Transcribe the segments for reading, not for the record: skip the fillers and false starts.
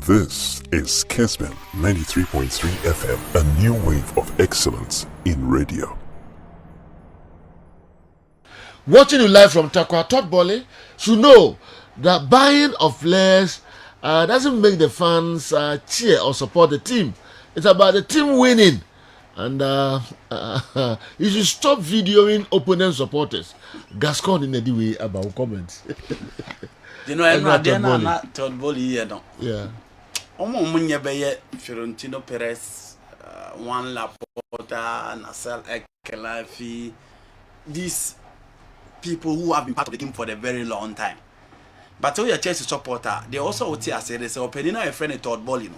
This is Kessben 93.3 FM, a new wave of excellence in radio. Watching you live from Takwa Totbole should know that buying of players doesn't make the fans cheer or support the team. It's about the team winning. And you should stop videoing opponent supporters. Gascon in the way about comments. You know, I'm not Totbole here, no. Yeah. Omo beye Fiorentino Perez, Juan Laporta, Nasser El-Khelaifi, these people who have been part of the game for a very long time. But to your Chelsea supporter, they also would say, I said, they say, opening a friend at Totbole, you know.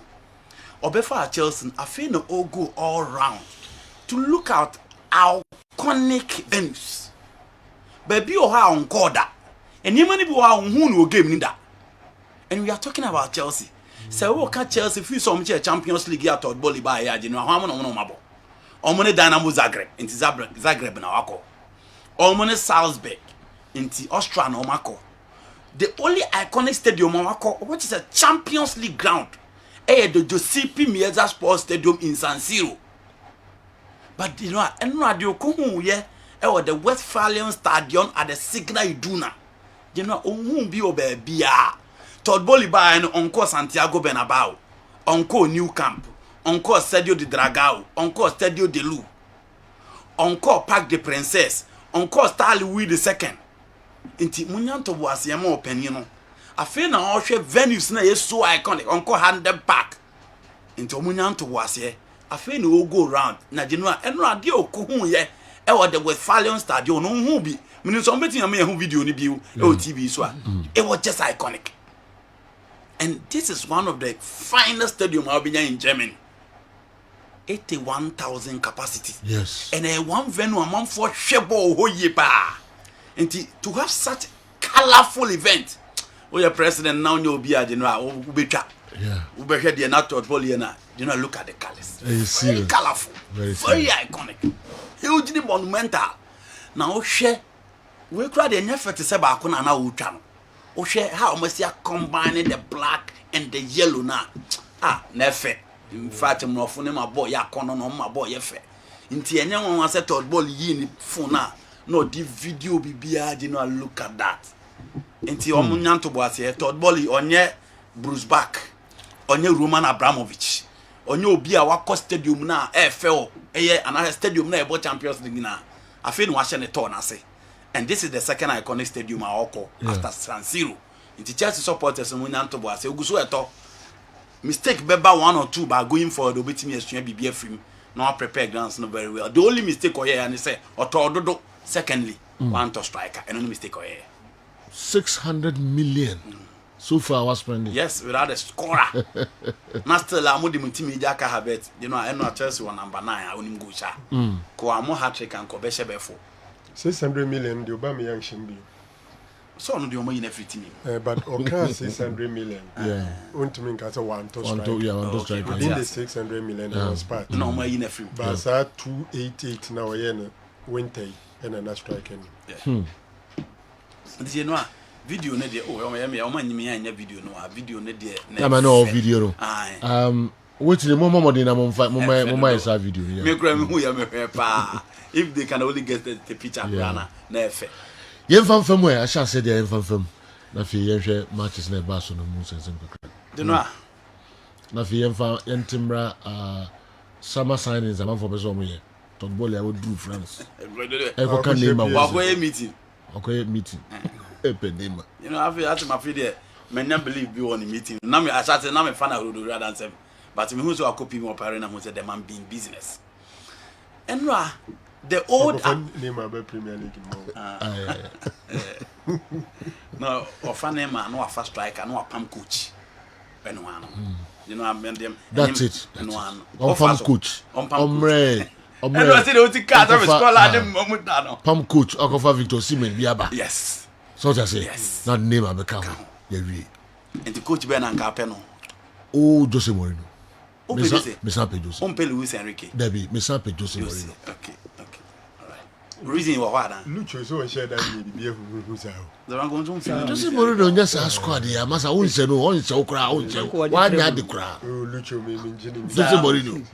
Or before Chelsea, I feel no all go all round to look at our iconic venues. Baby, or how on Corda, and you many people are on game in that. And we are talking about Chelsea. So we can Chelsea if you some Champions League at Totbole by ya, you know, how many no mabo. Omone Dynamo Zagreb, into Zagreb na wako. Omone Salzburg, into Austria na wako. The only iconic stadium wako, which is a Champions League ground, is the Giuseppe Meazza Sports Stadium in San Siro. But you know, and no adio kuhu ye, was the Westphalian Stadium at the Signal Iduna. You know, bi obebia. Totbole by and Onco Santiago Bernabéu, Onco New Camp, Onco Stadio de Dragao, Onco Stadio de Lou, Onco Parc des Princes, Onco Star Louis II. Inti munyanto was yama opinion. I feel now all venues na so iconic, Onco Handel Park. Inti munyanto was ye. I feel no go round. Na Genoa and radio kuhun ye. Ewa the Westphalian Stadium no who be. Meaning somebody na me video ni biu. TV so. It was just iconic. And this is one of the finest stadiums I've been in Germany. 81,000 capacity. Yes. And one venue among four shebo hoyepa. And to have such colorful event. We are president now you'll be a general ubecha. Yeah. Ubecha the not Totbole na. You know, look at the colors. Very colorful. Very iconic. Hugely monumental. Now share we cry the effort to say bakuna na uchano. Oshe how must you combining the black and the yellow now? Nefe. In fact, I'm not funny my boy, ya kono no my boy yefe. Inti enye one say Totbole yi ni phone na. No, the video be you know, look at that. Inti omunyanto boase Totbole onye Bruce Back, onye Roman Abramovich, onye obi a wako stadium na EFL, another stadium na ebo Champions League na. I feel no washe ne to na say. And this is the second iconic stadium after San Siro. In the Chelsea supporters, we want to say, mistake beba 1 or 2 by going for the beating BBF film. No prepare grounds not very well. The only mistake and they say, or secondly, one to striker. And only mistake 600 million. So far was spending. Yes, without a scorer. Master Lamudi Multimedia Habet, you know, I know Chelsea one number 9. I wouldn't go sha. Koamo hat-trick and Kobesha before. 600 million, the Obama Young Shimbi. So, no, the money in everything. But okay, 600 million. Yeah. Want to make a one to strike. Within the 600 million, I was part. No money in every. But 288 now, winter and a striking. You know, video ne de o ma nyimi anya video no video ne de na ma no video no which the mama dey na mama is a video yeah me kra me hu ya me pa if they can only get the picture na efe yen fam we I shall say there yen fam na fi yen hwe matches na ba so no mu sense kokra de no na fi yen fam yen timra summer signings am for beso mo ye Totbole I would do France e ko kan name wa ko meeting you know, I feel my fear. I never believe you on the meeting. Now I started now. I fan out rather than them. But me who so I copy more parent who said the man being business. And the old name about Premier League. No, or fan name no a fast striker, no a pump coach. You know, I mean them. That's it. On pump coach. On pump coach. And I said, "What the cat? I'm calling them. Pump coach. Okofa Victor Simen Biaba. Yes. So to say, yes. Not name I become. Yeah, and the coach Ben and Capeno. Oh, Jose Mourinho. Oh, Mesa Pe Jose. Ompe Luis Enrique. Debbie, Mesa Pe Jose Mourinho. Okay, all right. reason you are Lucho so share that be who say. the one going to Jose Mourinho just a squad here. Masa won se no, won se okra, won se. Why nya de kra? Oh, Lucho me Jini. Jose Mourinho.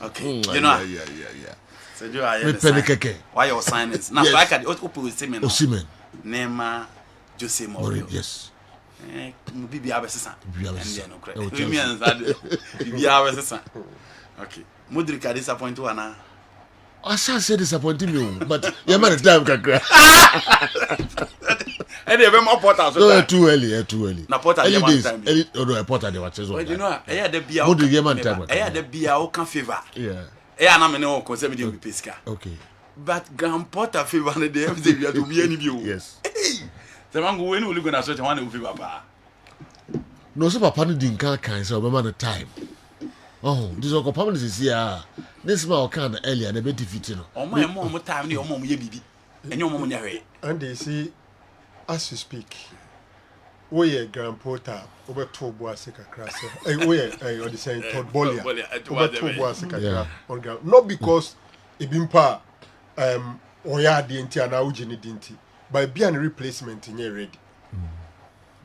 okay. You know. Yeah. So you are Me penny keke. why your signings? Now like at Opo Osimhen. Osimhen. Neymar, Jose Mourinho. Yes. Bibi abesesa. Bibi abesesa. And no credit. Bibi abesesa. Okay. Modric are disappointed one. I shall say disappointing me, but you man time kakra. And they be more Porter. No, too early. Na Porter Early dey days. time. No, Porter dey watch as well. But you know, the bia. Modric dey man time. The bia o can favor. Yeah. Na me no concern me dey pesca. Okay. But Grand Porter favor na dey every day to be any bio. Yes. The man go when we go na so one will favor pa. No, so papa no din kan so remember the time. Oh, this is papa is here. This man can earlier na be defeat no. Omo time ni omo ye bibi. Enyo omo nya hwe. And they see, as you speak, we Grand Porter over 2 boys kakra. We or the same third bolia. Over 2 boys kakra on ground. Not because ibimpa oya di enti ana uji ni dinti, but be an replacement in your ready.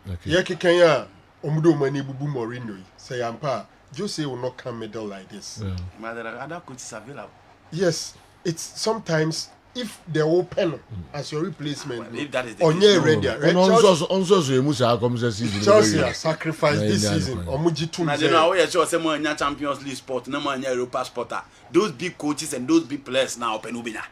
Okay. Yeah, Kenya, Omudo Mani Bubu Mourinho, say Ampa, Jose will not come middle like this. Yeah. But there are other coaches available. Yes, it's sometimes if they open as your replacement, If that is the on case, your ready, right? Also you must have come season. Chelsea has sacrificed Yeah, this yeah, season. yeah. Omuji two now you know we sure say more Champions League sport, no more Europa sport. Those big coaches and those big players now open Ubina.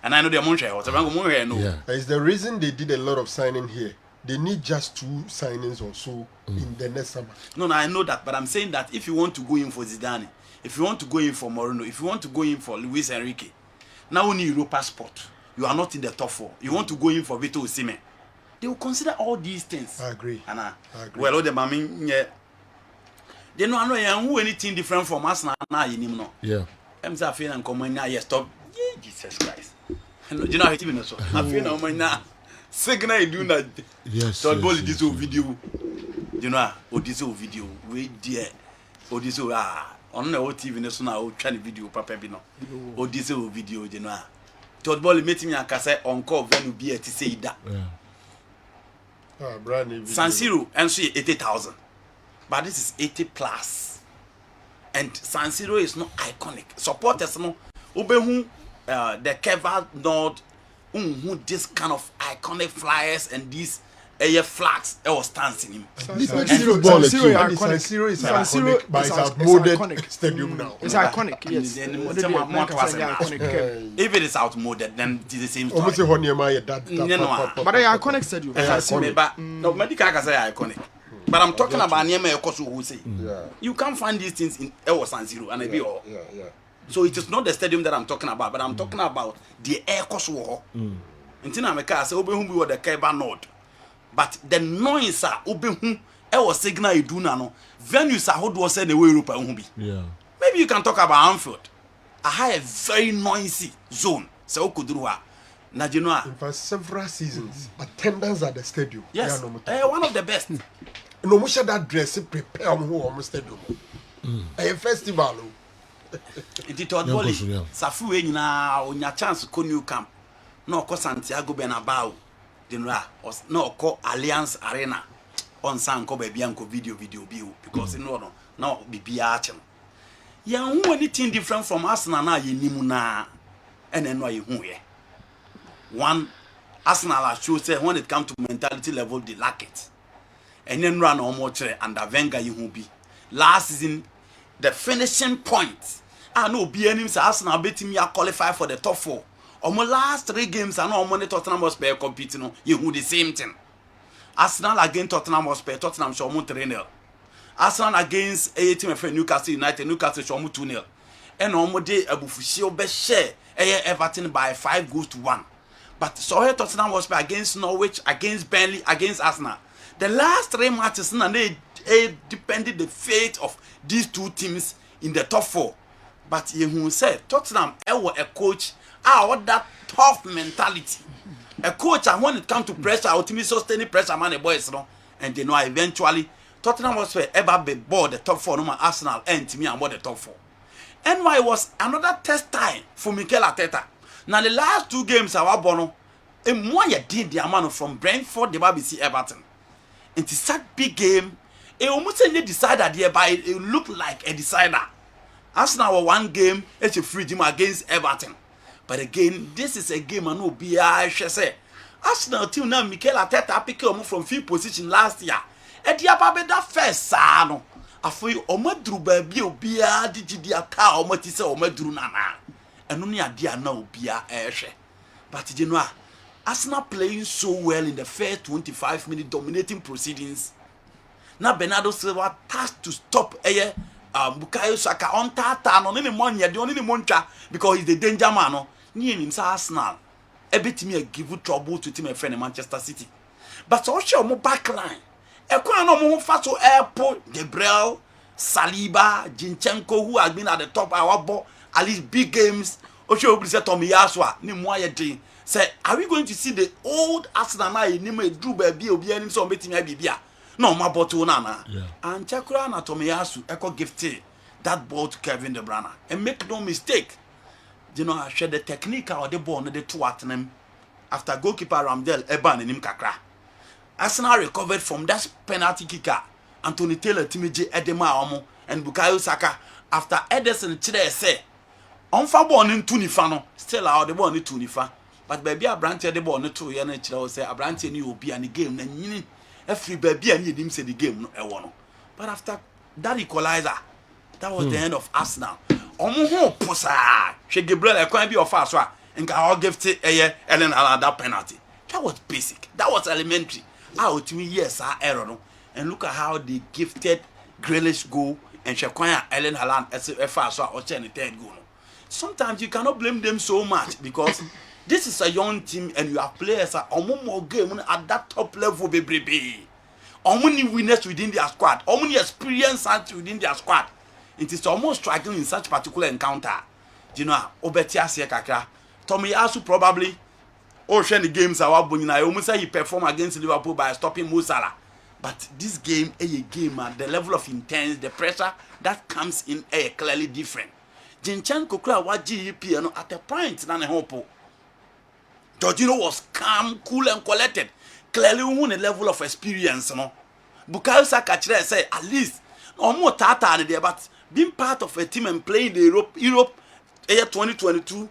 And I know they're Montreal. So I'm going no. Yeah. It's the reason they did a lot of signing here. They need just 2 signings or so in the next summer. No, I know that, but I'm saying that if you want to go in for Zidane, if you want to go in for Mourinho, if you want to go in for Luis Enrique, now only Europa sport. You are not in the top 4. You want to go in for Victor Osimhen. They will consider all these things. I agree. And I agree. well, the mammy, yeah. They know I know who anything different from us now. You know. Yeah. I'm saying and come now. Yes, stop. Yeah, Jesus Christ. You know how it even so. I feel now now. Signal you do that. Yes. So yes, this whole video. You know, this whole video. Wait there. This whole on the TV so now trying video papa bi no. This whole video, you know. Todd Ball meeting me and say on call when you be at say that. Yeah. Brand new San Siro and see 80,000. But this is 80 plus. And San Siro is not iconic. Supporters no obehu the cover nod who this kind of iconic flyers and these flags was stands in him. San Siro is iconic, but it's outmoded stadium now. It's iconic, yes. If it is outmoded, then it is the same story. Almost a honey that. But it's iconic stadium. No, medical can say iconic. But I'm talking about Niema Ekosu who say you can't find these things in San Siro and be all. So it is not the stadium that I'm talking about, but I'm talking about the air Kosovo. Until I'm a car, say Obe who the Kaiba Nord. But the noise are Obe who was signal you do now. Venues are how do I say the way Europa will be. Yeah. Maybe you can talk about Anfield. I have a very noisy zone. So Kudruwa. Najinoa. In fact, several seasons, attendance at the stadium. Yes. One of the best. No much that dress prepare who almost stadium. A festival. It told Bolly. Safu nyina onya chance ko new camp. No ko Santiago Bernabeu. Denra no ko Allianz Arena. On san ko baabi anko video bio because no bibia ache no. Ya hu anything different from Arsenal na ye nimu na ene no ye hu ye. One, Arsenal has shown say when it comes to mentality level they lack it. And then run almost under Wenger you will be. Last season, the finishing point. I know BNM say Arsenal beating me qualify for the top 4. Almost last 3 games I know money Tottenham Hotspur competing you who the same thing. Arsenal against Tottenham Hotspur, Tottenham show 3-0. Arsenal against a team of Newcastle United, Newcastle show 2-0. And almost day Abufushio be share Everton by 5-1. But so here Tottenham was against Norwich, against Burnley, against Arsenal. The last 3 matches, they depended the fate of these 2 teams in the top 4. But you said Tottenham was a coach with that tough mentality. A coach, and when it comes to pressure, ultimately sustaining pressure, man, the boys, and they know eventually Tottenham was ever be board the top 4, no man Arsenal and to me and the top 4. And why was another test time for Mikel Arteta. Now the last 2 games our bono, a more you did the amount from Brentford the BBC Everton. It's such big game. It almost decided there, but it looked like a decider. Arsenal 1 game, it's a free game against Everton. But again, this is a game I know be I say. Arsenal team now Mikel Arteta pick him from 5th position last year. And the about that first sano. I feel Omadru baby obia did the car or Matisa Omadru nana. And only a dear no bia air. But you know, Arsenal playing so well in the first 25-minute dominating proceedings. Now Bernardo Silva tasked to stop Bukayo Saka on Tata on any money, the only moncha because he's the danger man. Near him Arsenal. A bit me give trouble to team friend in Manchester City. But also more backline. A crown of more fast airport, Gabriel, Saliba, Zinchenko, who has been at the top of our ball, at least big games. Also, we said Tommy Yaswa, Nimuayati. Say, are we going to see the old Arsenal now? Nime Drew Baby or be some betting maybe beer. No, my bottle nana. And Chakra and Tommy Yasu, echo gifted that ball to Kevin De Bruyne. And make no mistake. You know, I share the technique or the ball the 2 at them after goalkeeper Ramdel Eban and him kakra. Arsenal recovered from that penalty kicker. Anthony Taylor, Timothy Edema Omo, and Bukayo Saka after Ederson Chile say, on for born in Tunifano, still out the ball in Tunifa. But baby, I branch the ball in 2 years and Chile say, I branch and you will be in the game. And you every baby and you didn't say the game, no, but after that equalizer, that was the end of Arsenal. Omo posa she Gabriel e can be of fast and can give to Ellen Haaland that penalty. That was basic. That was elementary. Out to me yes error no. And look at how they gifted Grealish goal and Shekwanya Ellen Haaland as a fast or turn the 3rd goal. Sometimes you cannot blame them so much because this is a young team and you have players are more game at that top level baby. How many winners within their squad? How many experience within their squad? It is almost striking in such particular encounter. You know, Obetia Siakaka. Tommy Yasu probably share the games our Bunina. I almost say he performed against Liverpool by stopping Mo Salah. But this game, a game, the level of intense, the pressure that comes in clearly different. Zinchenko Kra wa GEP at a point than a hope. Jorginho was calm, cool, and collected. Clearly, won a level of experience, no. Bukayo Saka say at least more tata there, but being part of a team and playing the Europe 2022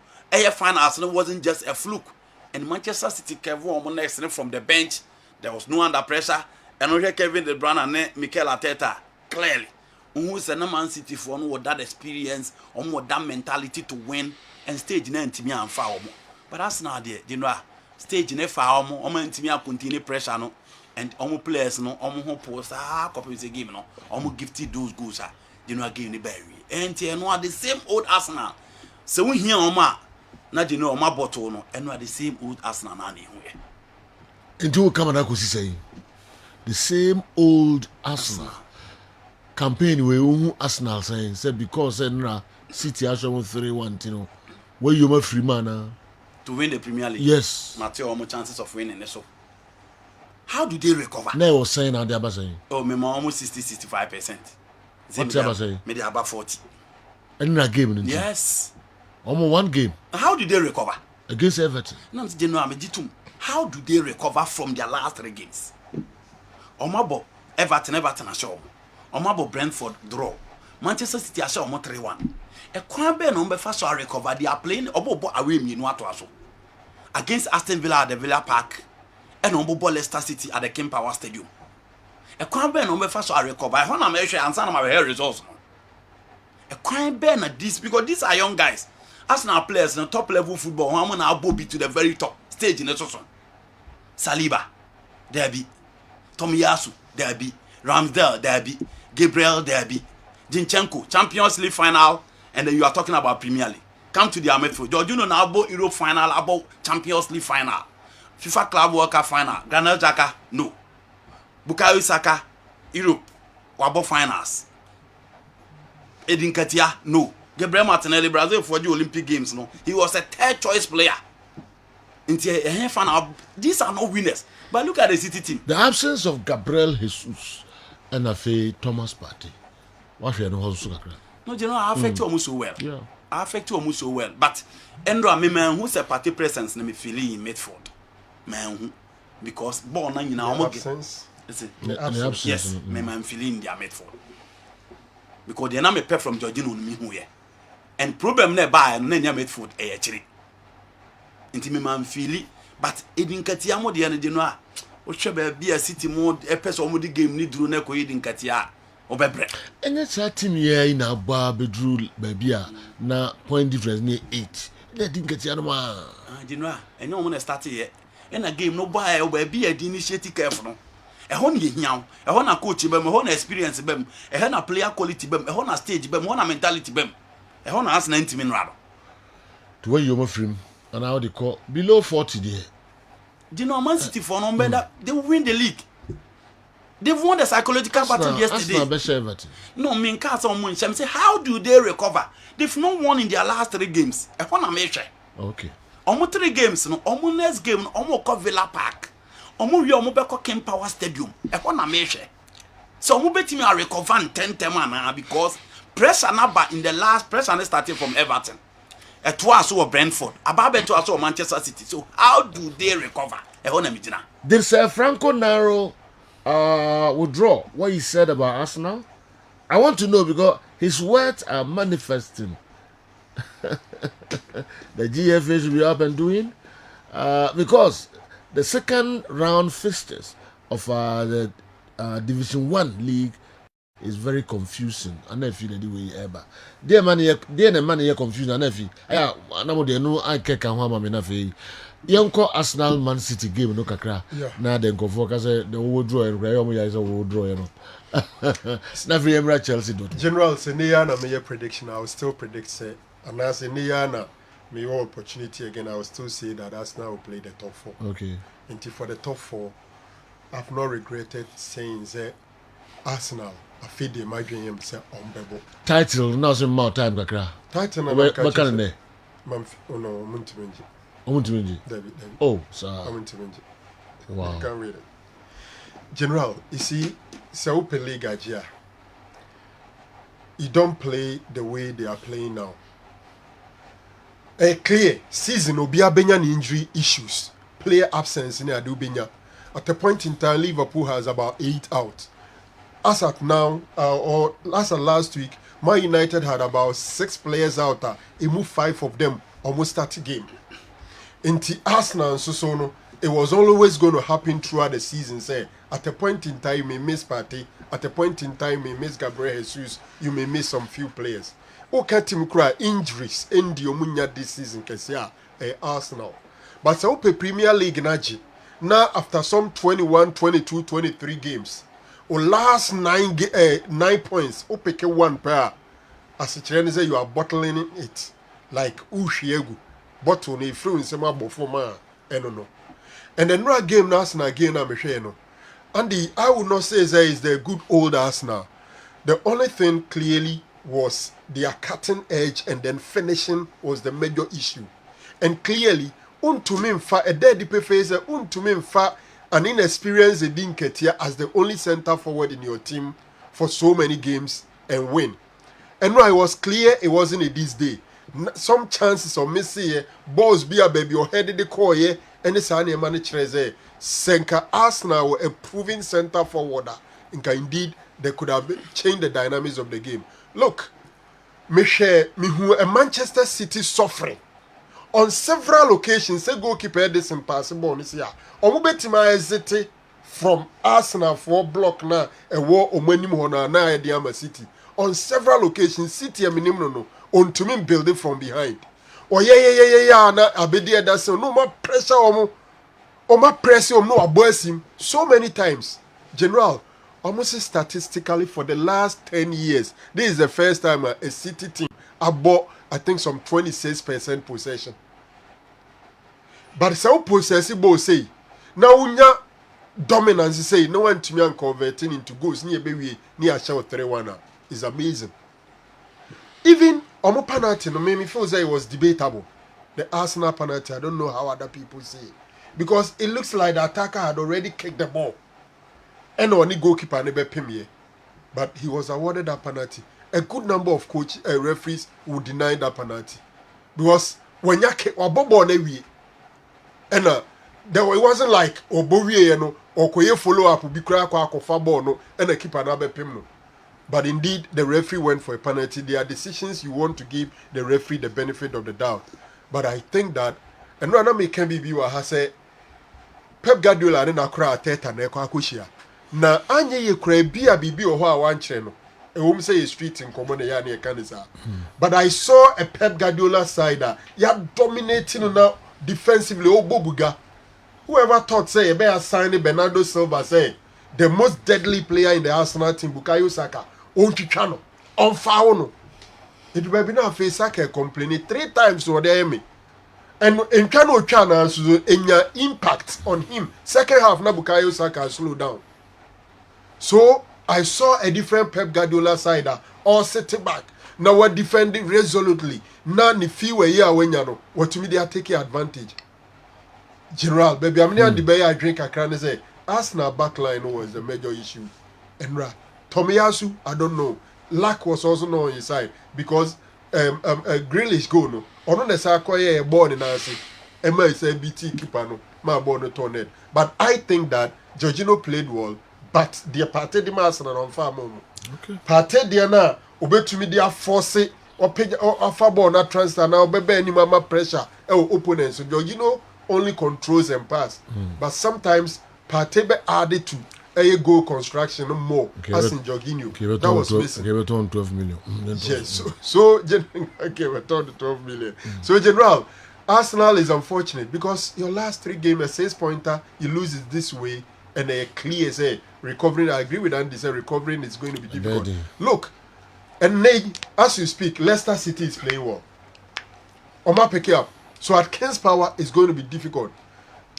finals wasn't just a fluke. And Manchester City Kevin next from the bench, there was no under pressure. And we Kevin De Bruyne and Mikel Arteta clearly. Who is a Man City for no that experience or more that mentality to win and stage 90 and foul. But that's not there, you know. Stage in foul more, continue pressure no. And almost players no, almost post copy the game no, almost gifted those goals you know again the berry. And you know the same old Arsenal. So we hear Oma, not you know Oma bottle no, and we are the same old Arsenal now anywhere. Until we come and I could say the same old Arsenal campaign where Arsenal saying said because City actually won 3-1, you know, where you are free man to win the Premier League. Yes. Matthew almost chances of winning so. How do they recover? Now was saying how they are saying. Oh, me almost 60-65%. What's they saying? Maybe about 40. And in a game, yes. Almost 1 game. How do they recover? Against Everton. No, how do they recover from their last 3 games? Omabo Everton show. Omabo Brentford draw. Manchester City show 3-1. A Kwanbe number first to recover. They are playing Obo away against Aston Villa at the Villa Park. And Obo Leicester City at the King Power Stadium. A Kwanbe number first to recover. I want to make sure and some of my results. A Kwanbe na this because these are young guys. Arsenal players in top level football. How many are Bobby to the very top stage in the season? Saliba, there be. Tomiyasu, there be. Ramsdale, there be. Gabriel, there be. Zinchenko, Champions League final, and then you are talking about Premier League. Come to the midfield. Jorginho now about Europe final, about Champions League final, FIFA Club World Cup final. Granit Xhaka, no. Bukayo Saka, Europe, about finals. Edin Ketia, no. Gabriel Martinelli, Brazil for the Olympic Games, no. He was a 3rd choice player. These are not winners. But look at the City team. The absence of Gabriel Jesus and Thomas Partey. What you know how to no, you know, I affect you almost so well. Yeah. affect you so well. But Endro me man who's a party presence na me feeling in Medford. Man who because born na nyina omo absence. Yes, me man feeling their Medford. Because they na me pay from Georgina on me who here. And problem na ba no na Medford e chiri. Inti me man feeling but edin katia mo de na de no a o hwe ba bia city mo e person mo di game ni duro na ko edin katia obebre enye sa team here in aba bedru babia na point difference ni 8 na edin katia no ma de no a enye o mo na start here na game no ba e ba bia di initiative careful no e ho na hiaw e ho na coach bem e ho na experience bem e ho na player quality bem e ho na stage bem e ho na mentality bem e ho na as na intimi nrado to where you mo from and how they call below 40 there. Do you know Man City for no better? They will win the league. They've won the psychological battle yesterday. No, me can't say how do they recover? They've not won in their last 3 games. I want to make sure. Okay. Almost 3 games, no. Almost next game, almost call Villa Park. Almost we almost call King Power Stadium. I want to make sure. So almost bet me I recover in 10 because pressure number in the last pressure started from Everton. It was so Brentford. About it was so Manchester City. So how do they recover? Did Sir Franco Naro withdraw what he said about Arsenal? I want to know because his words are manifesting. The GFA should be up and doing because the second round fixtures of the Division 1 league is very confusing. I never feel the way ever. Dear money, confusing. I never feel. I can't come na fe. Yonko Arsenal Man City game no kakra. Na den go focus the wo draw and cry omo ya is wo draw you know. Na free Emirates Chelsea dot. General say near na me prediction I will still predict say and I say near na me opportunity again I will still say that Arsenal will play the top 4. Okay. Until for the top 4 I've not regretted saying that Arsenal I feel the migraine him say unbebo. Title now some more time kakra. Title na what can they? Oh no, Muntimenji. David. Oh, sir. Muntimenji. Wow. I can't read it. General, you see, Sao League Ajia. You don't play the way they are playing now. A clear season Obia Benyan injury issues. Player absence in Adu Benya. At a point in time, Liverpool has about 8 out. As at now, or as at last week, Man United had about 6 players out. He moved 5 of them almost start the game. In the Arsenal and so it was always going to happen throughout the season. Say at a point in time you may miss Partey, at a point in time you may miss Gabriel Jesus, you may miss some few players. Okay, team cry injuries in the Omunya this season Kesia Arsenal. But so Premier League naji now after some 21, 22, 23 games. Or last 9 points, opeke 1 pair. As a say you are bottling it like Ushiegu. Bottle ne free in some before man. No. And the no game Arsenal again I'm no. And I would not say that is the good old Arsenal. The only thing clearly was their cutting edge and then finishing was the major issue. And clearly, untumimfa a dead face untumimfa an inexperienced Dinketia as the only center forward in your team for so many games and win. And no, it was clear it wasn't a this day. Some chances of missing balls be a baby or headed the core here and the Sani manager Senka Arsenal were a proven center forwarder. Indeed, they could have changed the dynamics of the game. Look, a Manchester City suffering. On several occasions, a goalkeeper this impossible this year. Omubetima City from Arsenal for block now a war omanimona na Ediama City. On several occasions, City and minimum on to me building from behind. Oh yeah, na abedia that's no more pressure or more pressure no abuse him so many times. General, almost statistically for the last 10 years, this is the first time a City team above I think some 26% possession. But some possessive both say now unya dominance say no one to me and converting into goals near baby near show 3-1 is amazing. Even Omo penalty no made me feel that it was debatable. The Arsenal penalty, I don't know how other people say it. Because it looks like the attacker had already kicked the ball. And only goalkeeper never pim here. but he was awarded that penalty. A good number of referees would deny that penalty because when you Obobo newi, and there it wasn't like Obowie no or koye follow up be crack kwa ball no and a keeper na bepem no. But indeed, the referee went for a penalty. There are decisions you want to give the referee the benefit of the doubt. But I think that, and no me can be has said, Pep Guardiola and Accra Teta na kwa kushia. Na anye ye kra bia bibi o ho a wan kire no. E wom say a street in common ya na kanisa. But I saw a Pep Guardiola side that ya dominating now defensively o bobuga. Whoever thought say e be assign Bernardo Silva say the most deadly player in the Arsenal team Bukayo Saka on Chichano on foul no. It will be now face Saka complaining 3 times to the enemy. And in Kano Chana so enya impact on him. Second half na Bukayo Saka slow down. So I saw a different Pep Guardiola side all sitting back. Now we're defending resolutely. Now ni few a year when you know what to me they are taking advantage. General, baby, I'm near the bay I drink a can say Arsenal backline was the major issue. And Tomiyasu, I don't know. Lack was also not on his side because Grealish go no. Ono the Sakoye a ball in Nancy. Emma is a BT keeper no. My ball no tornado. But I think that Jorginho played well. But the party the Arsenal on farm. Okay. Party the na obetumi dia force or page or offer ball not transfer now bebe any mama pressure opponents. So Jorginho only controls and pass. But sometimes party be added to a goal construction more as in Jorginho. Okay, that was missing. Okay, return 12 million. Yes, okay, return to 12 million. So General, Arsenal is unfortunate because your last 3 games, a 6-pointer, you lose it this way, and a clear say recovering. I agree with Andy. Say recovering is going to be difficult. Look, and as you speak, Leicester City is playing well. Oma pick up. So at King's Power, it's going to be difficult.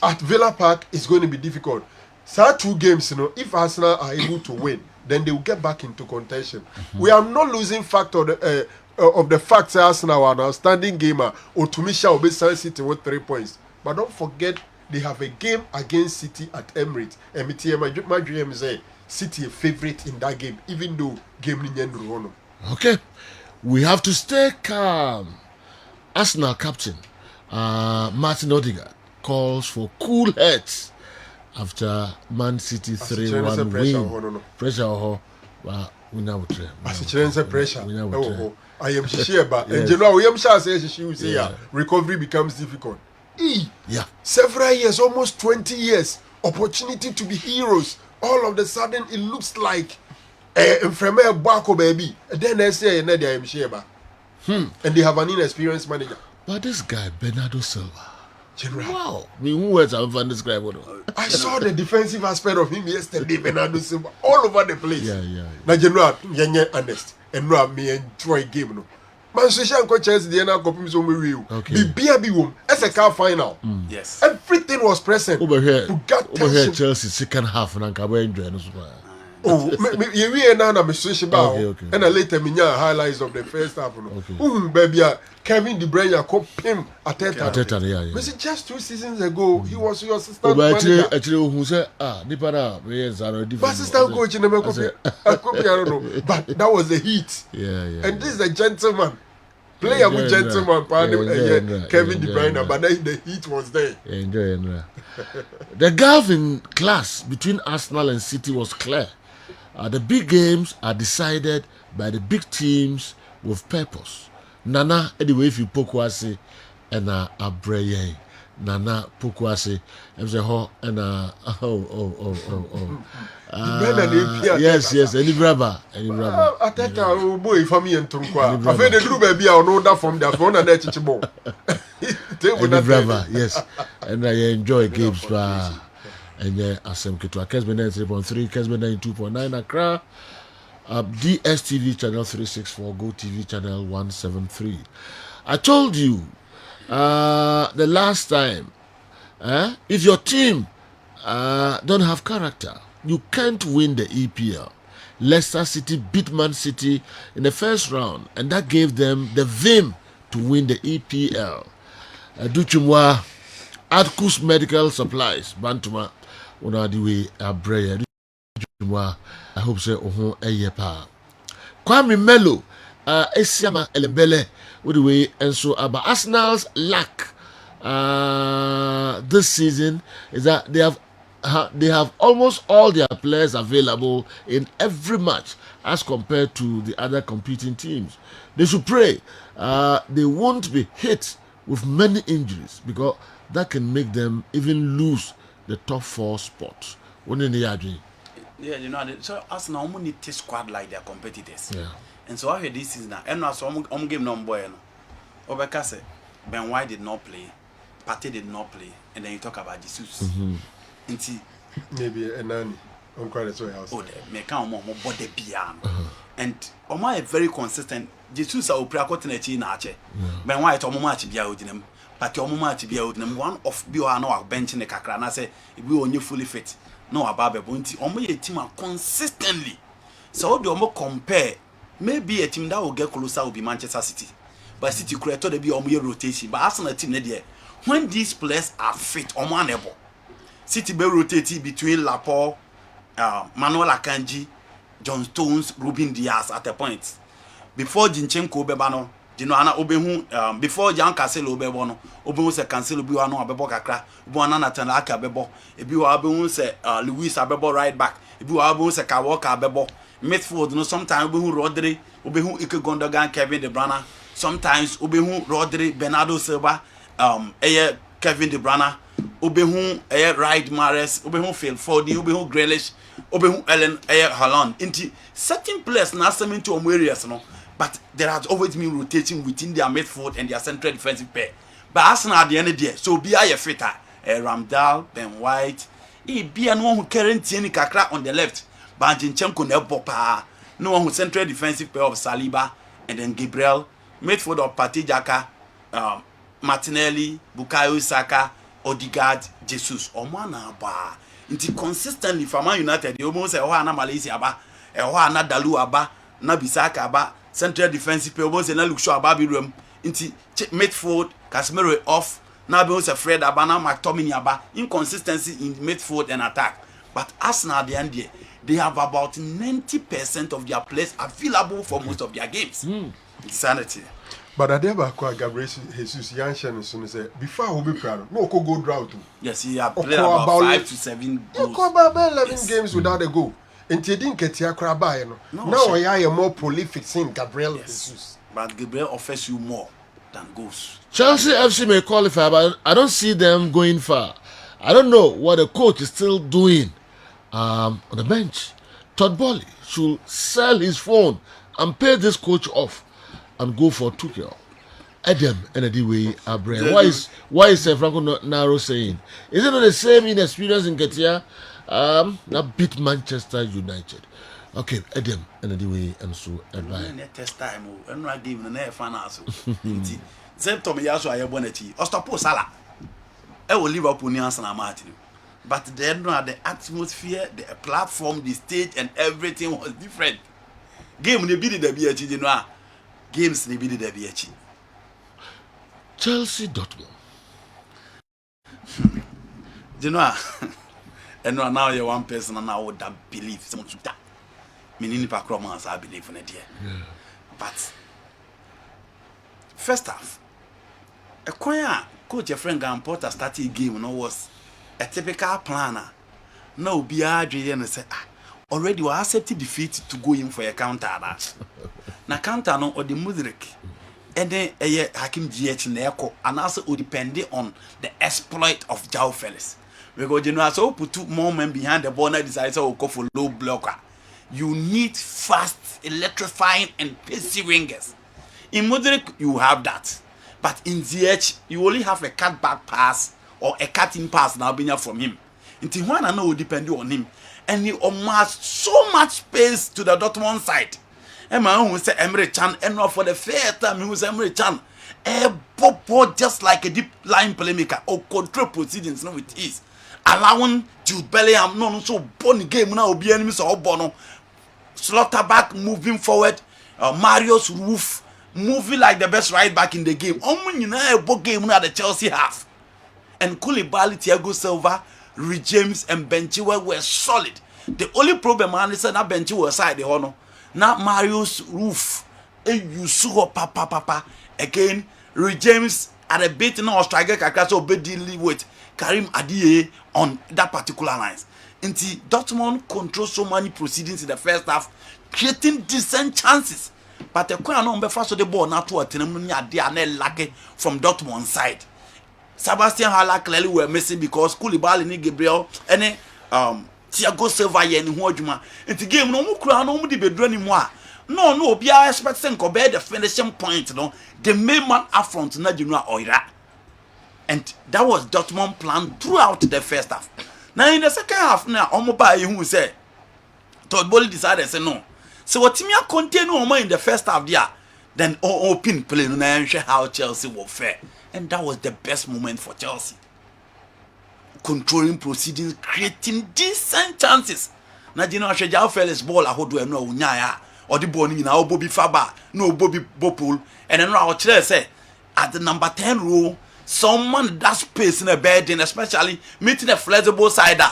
At Villa Park, it's going to be difficult. So 2 games, you know, if Arsenal are able to win, then they will get back into contention. We are not losing fact of the fact that Arsenal are an outstanding gamer. Otumisha will be City with 3 points. But don't forget, they have a game against City at Emirates. And my dream is City a favorite in that game, even though game ni. Okay, we have to stay calm. Arsenal captain Martin Odegaard calls for cool heads after Man City 3-1 win. Pressure or we now try. Pressure. I am sure, but in general, we am sure say recovery becomes difficult. Yeah. Several years, almost 20 years, opportunity to be heroes. All of a sudden, it looks like Mfreme Bako baby. Then they say, I am sure, and they have an inexperienced manager. But this guy, Bernardo Silva. General. Wow. I mean, who words I can describe it? I saw the defensive aspect of him yesterday, Bernardo Silva, all over the place. Yeah. Now, General, you're honest. And now, me enjoy game. No. Man, so she and Chelsea, the end copy so we will. Okay. Be room. As a car final. Yes. Everything was present. Over here, tension. Chelsea second half and I'm enjoying it. Oh, you now I'm switch about. Okay. And I later me highlights of the first half. Okay. Baby, Kevin De Bruyne cop him Ateta. Yeah. But just 2 seasons ago, he was your assistant But manager. actually, who said, Nipana, yes, I know different. Assistant coach in the I don't know. But that was the heat. Yeah. And this is a gentleman. Player with gentleman, Kevin De Bruyne, but then the heat was there. Enjoy. The gulf in class between Arsenal and City was clear. The big games are decided by the big teams with purpose. Nana, anyway, if you pokwase and Abreye, Nana pokwase, and the ho and yes, any brother. Ateta boy for me and Tunkwa. I've heard the group baby I know that from the phone and that's ball. Yes, and I enjoy games. And yeah, Asem Kitwa, Kessben 93.3, Kessben 92.9 Accra, DSTV channel 364, Go TV channel 173. I told you the last time, if your team don't have character, you can't win the EPL. Leicester City beat Man City in the first round, and that gave them the vim to win the EPL. Duchumwa, Adkus Medical Supplies, Bantuma, Unadiwe Abreye. I hope so. A year pa. Kwame Melo, Esiama Elebele, with the way, and so about Arsenal's lack this season is that they have almost all their players available in every match as compared to the other competing teams. They should pray they won't be hit with many injuries because that can make them even lose the top 4 spots. What do you agree? Yeah, you know, so Arsenal only need to squad like their competitors. Yeah. And so I hear this is now. And now so game no boy no. Obeka said Ben White did not play, Partey did not play, and then you talk about Jesus. Maybe a nanny. I'm quite so else. Oh, me can more body piano. And Oma is very consistent. Jesus are upre akotena chi na ache. Ben White omo match bia odinem. Partey omo match bia odinem. One of bio na bench ne kakra na say if we only fully fit. No about nti omo ye team consistently. So do omo compare, maybe a team that will get closer will be Manchester City. But City created to be omo ye rotation. But Arsenal team there, when these players are fit, omo unable. City be rotating between Laporte, Manuel Akanji, John Stones, Ruben Diaz at a point. Before Jinchenko bebano, Jinoana Obehu, before Jan Cancelo bebono, Obehu se Cancelo biwano abebo kakra, Buana Natanaka bebo, Ebiwa Abehu se Luis abebo right back, Ebiwa Abehu se Kawaka abebo, midfield no sometimes Obehu Rodri, Obehu Ike Gundogan, Kevin De Bruyne, sometimes Obehu Rodri, Bernardo Silva, Kevin De Bruyne, Obehu Ride Mahrez, Obehu Phil Foden, Obehu Grealish, Obehu Ellen Haaland. Into certain players now some into areas no, but there has always been rotating within their midfield and their central defensive pair. But Arsenal at the end of the day, so be a fitter, Ramdal, Ben White, be no one who current any kakra on the left, but Jinchenko Nebopa, no one who central defensive pair of Saliba and then Gabriel, midfield of Partey Jaka, Martinelli, Bukayo Saka, Odegaard, Jesus, Omana ba. Inti consistently for Man United, you almost say, oh, na Malaysia ba, na Dalu aba, na Bisaka aba, central defensive pair, almost na Luxo aba room. Inti midfield, Casemiro off, na be say Fred aba, na McTominay aba. Inconsistency in midfield and attack. But Arsenal at the end there, they have about 90% of their players available for most of their games. It's sanity. But I never quite Gabriel Jesus Yanshan soon say before we be proud. No go drought. Yes, he had played about 5 to 7 goals. You about 11 games without a goal. And he didn't get your crab by no. Now I am more prolific saying Gabriel Jesus. But Gabriel offers you more than goals. Chelsea FC may qualify, but I don't see them going far. I don't know what the coach is still doing on the bench. Todd Boehly should sell his phone and pay this coach off and go for Tuchel. Adam and the way why is Franco Naro saying? Is it not the same inexperience in Ketia? That beat Manchester United. Okay, Adam and the way and so and by. Test time and I give an air fan also. Zeptom Yasu I boneti. Ostopo Sala. I will leave up on Yansana Martin. But then the atmosphere, the platform, the stage, and everything was different. Game they beat the BH, you know. Games they beat the BH. Chelsea Dortmund. You know, and now you're one person and I would believe someone should that. Meaning Pacromans, I believe in it here. But first half, a choir coach your friend Graham Potter started a game and was a typical planner. No, be Adrian and say, already we accepted defeat to go in for a counter. Na counter no or the Mudrik. And then Hakim GH Neko and also would depend on the exploit of Joao Felix. Because you know, so put 2 more men behind the ball and decides to go for low blocker. You need fast, electrifying, and pacey wingers. In Mudrik, you have that. But in ZH, you only have a cut back pass or a cutting pass now being from him. Until one I know will depend on him. And he amassed so much space to the Dortmund side. And my own say Emre Can, and not for the fair time, he was Emre Can. Bobo just like a deep line playmaker or control proceedings, no, with ease. Allowing Jude Bellingham, no, so born game now, be enemies or Bono. Slaughterback moving forward, Mario's roof moving like the best right back in the game. You know, a game now the Chelsea half. And Koulibaly, Thiago Silva, James, and Ben Chilwell were solid. The only problem man is na bench was side the hono. Na Mario's roof. You saw papa again. Ray James at a bit now striker kakra so be deal with Karim Adie on that particular lines. Until Dortmund control so many proceedings in the first half, creating decent chances. But the corner number first of the ball now to a tenemuni they are not lucky from Dortmund side. Sebastian Haller clearly were missing because Koulibaly ni Gabriel and Thiago Silva ye ni ho adwuma. Until game no mu kura no mu di bedro ni mu a. No, obi a expecting ko be the finishing point no. The main man up front na Junua Oira. And that was Dortmund plan throughout the first half. Now in the second half now Omoba who say Todd Bowley decided say no. So what team continue in the first half there, then open play no how Chelsea will fare. And that was the best moment for Chelsea. Controlling proceedings, creating decent chances. Now you know Shejao Felix ball a hodo no unyaya or the ball in our Bobby Faba, no Bobby Bopul, and then our Chelsea say at the number 10 row, someone that space in a bed, especially meeting a flexible sider.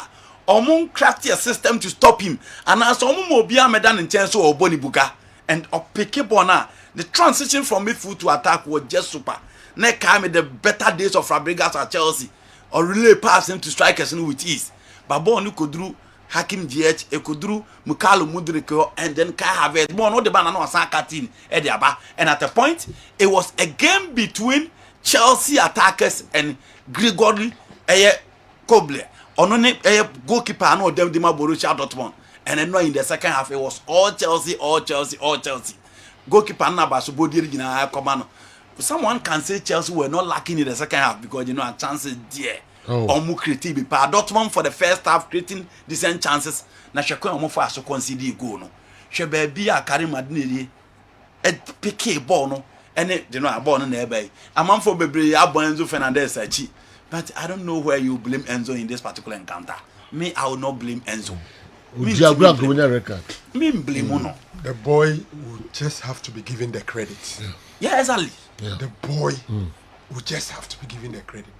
Omon crafty a system to stop him, and as Omon Mobia Medan in chance or Boni Buka and Opeke Bona, the transition from midfield to attack was just super. Next time in the better days of Fabregas at Chelsea, or relay pass him to strikers with ease. But Bonu could do Hakim Ziyech, Ekudru, Mukalo Mudriko, and then Kai Havertz. Bon, no the banana was Sakatin, Ediaba. And at a point, it was a game between Chelsea attackers and Grigory Kobler. Onone goalkeeper no dem Dima Borussia Dortmund. And then in the second half, it was all Chelsea. Goalkeeper na Basubodi Regina Komano. Someone can say Chelsea were not lacking in the second half because you know a chances there. Omu creative pa Dortmund for the first half creating decent chances. Na sheko omu for aso concede goal no. She baby a Karim Adeyemi e pick ball no. Ene you know a ball no na ebe. Amanfo bebre abo Enzo Fernandez achi. But I don't know where you blame Enzo in this particular encounter. Me, I will not blame Enzo. Me blame no. The boy would just have to be given the credit. Yeah, exactly. Yeah. The boy would just have to be given the credit.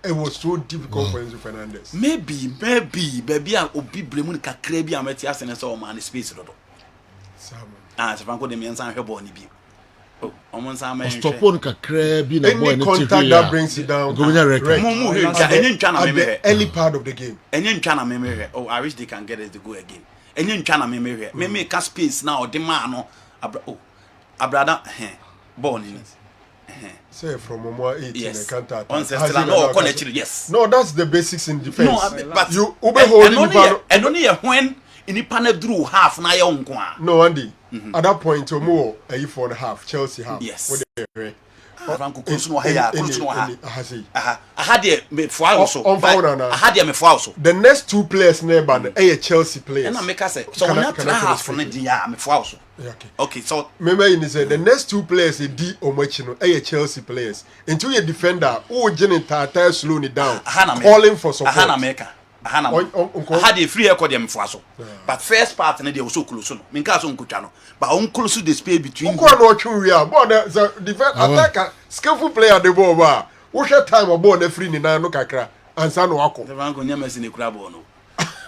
It was so difficult for Enzo Fernandez. Maybe, I will be blaming Kakrebi and Metias and so man space. So Franco de Miansan Heboni be. Stop on Kakrebi. Any contact that brings it down. At the early part of the game. And then China memory. Oh, I wish they can get us to go again. And then China memory. Me can space now. The man, brother, born in. Say from Momo 18, yes. Counter. Yes. No, that's the basics in defense. No, but you and only when in the panel drew half na young. No, Andy. At that point, Omo, a 4.5, Chelsea half. Yes. What they I had me for also. I had me for also. The next two players nearby, Chelsea players. And I make us say, so when I try half from the me for also. Okay, so remember you say the next two players D Omachino, Chelsea players. Into your defender, who Jenny Tata slowing it down, calling for support. I had a free record them for so. But first part and they also close. Minka so Kuchano. But on close the space between we are born the defense attacker, skillful player the ball. What's your time about the free in no kakra and San Wako? The Rango Yamas in the crab or no.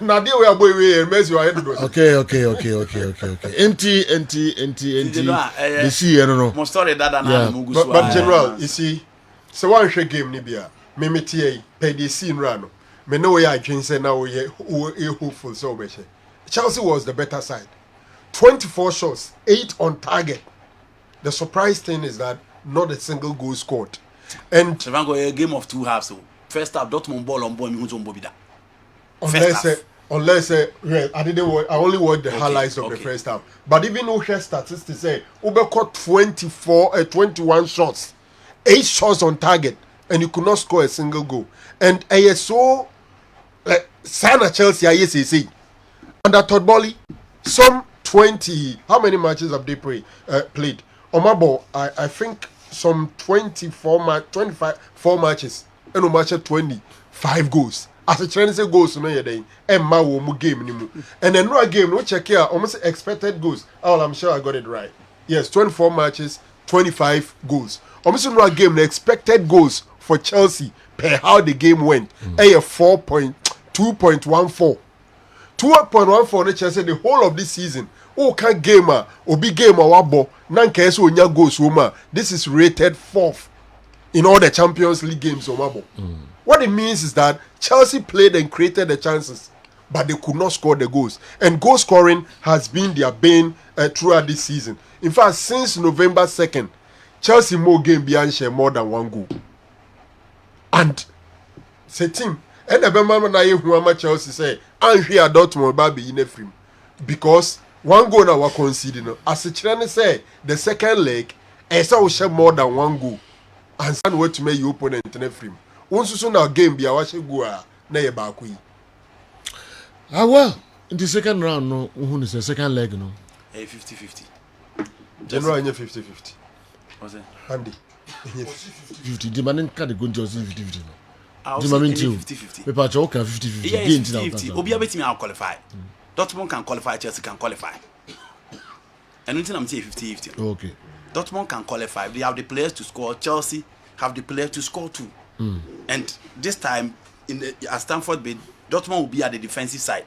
Now dear we are boy we mess you ahead. Okay. Empty. You see, I don't know. More story that but general, you see, so one share game Nibia. Mimitia pay the scene run. Me know I can say now we hopeful so much. Chelsea was the better side. 24 shots, 8 on target. The surprise thing is that not a single goal scored. And a game of two halves. So first half, Dortmund ball on ball, who's on Bobida. Unless I only watched the highlights of the first half. But even though statistics say Uber caught 21 shots, 8 shots on target, and you could not score a single goal. And I saw like Sana Chelsea, I say under Todd Bowley, some 20. How many matches have they played? Omabo, I think some 24 matches, and match 25 goals. As a Chinese goals, no day, and my game anymore. And then no game, no check here, almost expected goals. Oh, I'm sure I got it right. Yes, 24 matches, 25 goals. Almost no game, the expected goals for Chelsea per how the game went. 2.14. 2.14 ne Chelsea the whole of this season. Oh, can gamer or big gamer wabo nanka eso onya goals woma. This is rated 4th in all the Champions League games on Mabo. What it means is that Chelsea played and created the chances, but they could not score the goals. And goal scoring has been their bane throughout this season. In fact, since November 2nd, Chelsea more game beyond share more than 1 goal. And say team, and the na ye who Chelsea say, and here Dortmund baby in a frame. Because 1 goal now was conceded. As the Chinese say, the second leg, Esa will share more than 1 goal. And stand way to make your opponent in a frame. Once soon our game be a wash go na ye back we. Ah well, in the second round, no, who is the second leg, no? 50-50. General in 50-50. What's it? Andy. 50. The man can't go Chelsea 50-50, no. I'll The say man any too. 50-50. Paper choke 50-50. Yeah, Gain it's to 50-50. Obi abeti me qualify. Dortmund can qualify, Chelsea can qualify. And until I'm saying 50-50. Okay. Dortmund can qualify. They have the players to score. Chelsea have the players to score too. And this time at Stamford Bridge, Dortmund will be at the defensive side.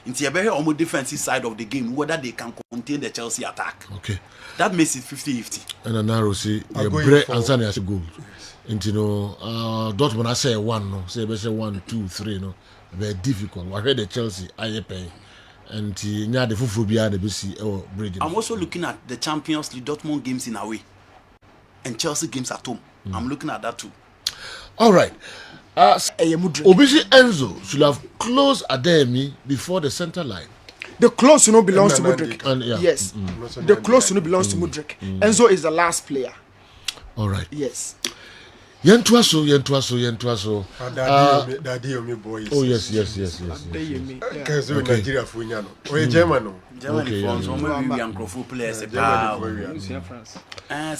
It's a very almost defensive side of the game, whether they can contain the Chelsea attack. Okay. That makes it 50-50. And then narrow see the going break for- and Sunday has a goal. And you know, Dortmund I say 1, no, say 1, 2, 3, no, very difficult. I heard the Chelsea I pay, and the fufu behind the BC or bridge. I'm also looking at the Champions League Dortmund games in away and Chelsea games at home. I'm looking at that too. All right. Mudrik. Obisi Enzo should have closed Ademi before the center line. The close belongs to And Mudrik. And yeah. Yes. The close belongs to Mudrik. Enzo is the last player. All right. Yes. Yentuaso. Daddy, your boys. Oh yes. Because we're Nigeria for Yano. Or German. Germany Okay, France, yeah. Omo Yankrofu players.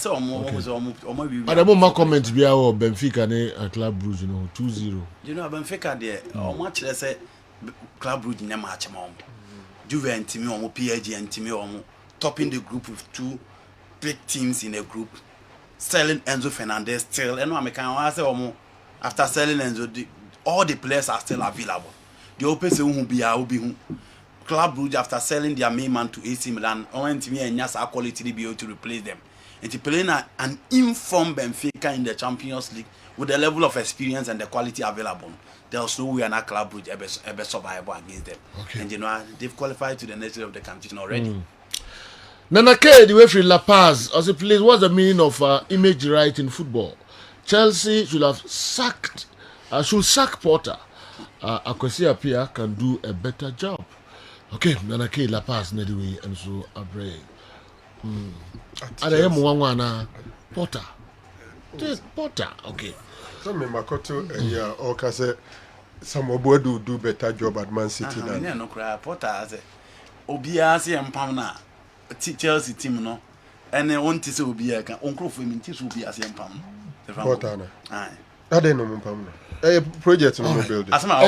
So Omo Adamo comment be our Benfica ne Club Brugge, you know, 2-0. You know, Benfica there, Omo actually say Club Brugge na match mo. Juve and Timi Omo PSG and Timi Omo topping the group with 2 big teams in a group. Selling Enzo Fernandez still, and I can say Omo after selling Enzo, all the players are still available. The open say who be who. Club Brugge after selling their main man to AC Milan, went to me and Yasa quality to be able to replace them. And to play an informed Benfica in the Champions League with the level of experience and the quality available, there's no way an Club Brugge ever survive against them. Okay. And you know they've qualified to the next level of the competition already. Nanake, the referee La Paz, as a place, what's the meaning of image right in football? Chelsea should have sacked, should sack Porter. Akwesi Apia can do a better job. Okay, Nanake, La Paz, Nedway, and so Abre. Ada yemu wangwana Porter. Porter, okay. So me Makoto yeah, or say some obodo do better job at Man City than. Yeah, no cry. Porter say Obia say empam na Chelsea team no. And then one say Obia can onko for me team Obia say empam. Porter na. Aye. I don't know. Project no building. Asema